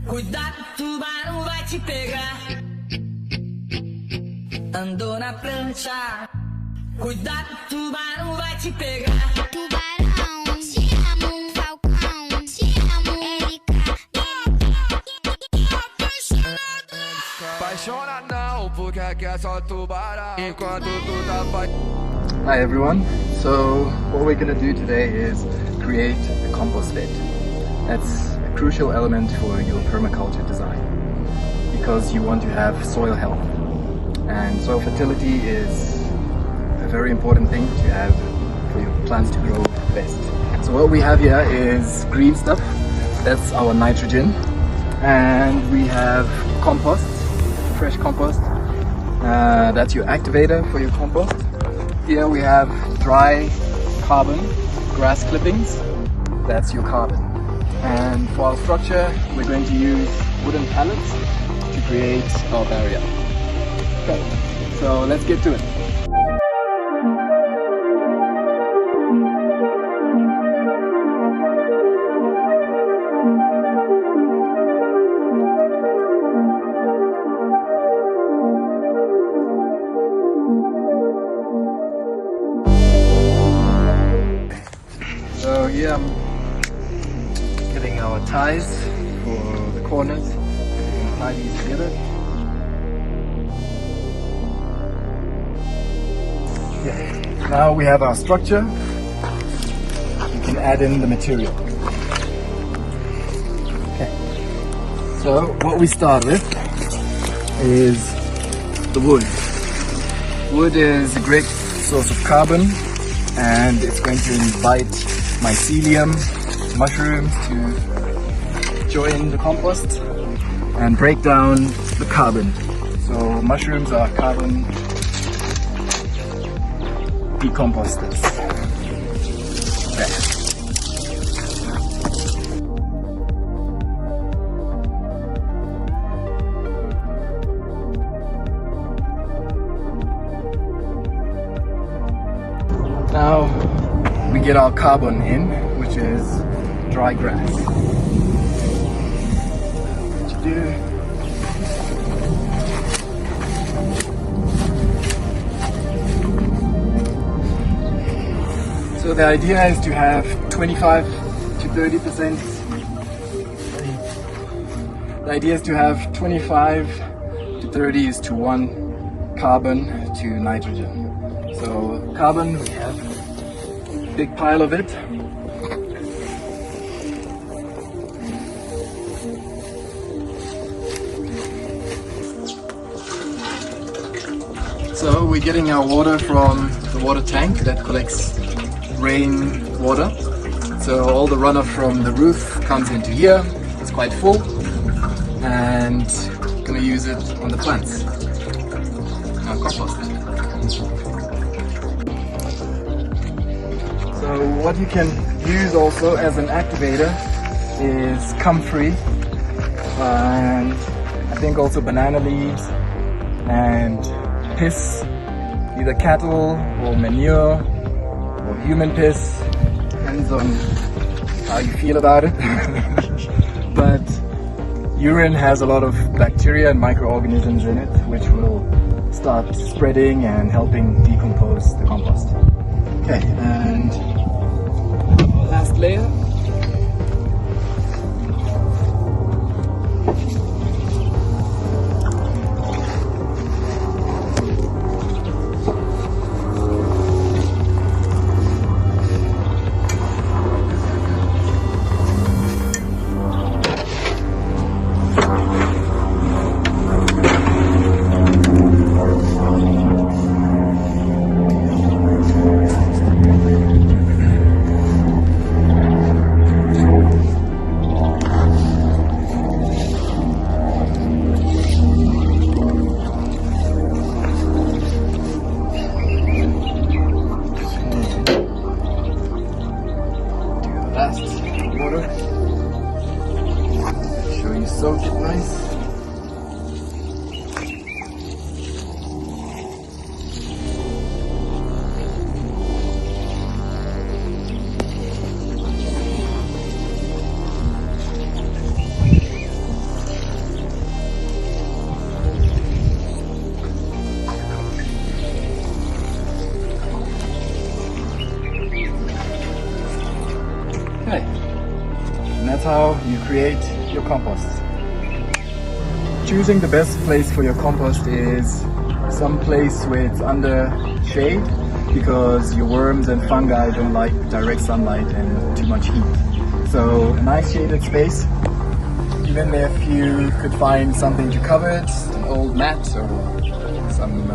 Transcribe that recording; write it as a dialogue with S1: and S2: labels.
S1: Cuidado, tubarão vai te pegar. Andou na prancha. Cuidado, tubarão vai te pegar.
S2: Tubarão, te amo, falcão, te amo, Erika.
S3: Apaixona não, porque aqui é só tubarão. Enquanto tu tá
S4: Hi everyone, so what we're going to do today is create a compost bed. That's a crucial element for your permaculture design because you want to have soil health, and soil fertility is a very important thing to have for your plants to grow best. So what we have here is green stuff, that's our nitrogen, and we have compost, fresh compost, that's your activator for your compost. Here we have dry carbon, grass clippings, that's your carbon. And for our structure, we're going to use wooden pallets to create our barrier. Okay, so let's get to it. So here I'm getting our ties for the corners. We can tie these together. Yeah. Now we have our structure. You can add in the material. Okay. So what we start with is the wood. Wood is a great source of carbon, and it's going to invite mycelium, mushrooms to join the compost and break down the carbon. So mushrooms are carbon decomposters. Okay. Now we get our carbon in, which is dry grass. What you do? So the idea is to have 25 to 30%. The idea is to have 25 to 30 is to 1 carbon to nitrogen. So carbon, we have a big pile of it. So we're getting our water from the water tank that collects rain water. So all the runoff from the roof comes into here. It's quite full, and we're gonna use it on the plants. Our compost. So what you can use also as an activator is comfrey, and I think also banana leaves and piss, either cattle or manure or human piss, depends on how you feel about it. But urine has a lot of bacteria and microorganisms in it, which will start spreading and helping decompose the compost. Okay, and last layer. Water. Make sure you soak it nice. Okay, and that's how you create your compost. Choosing the best place for your compost is some place where it's under shade, because your worms and fungi don't like direct sunlight and too much heat. So a nice shaded space. Even if you could find something to cover it, an old mat or some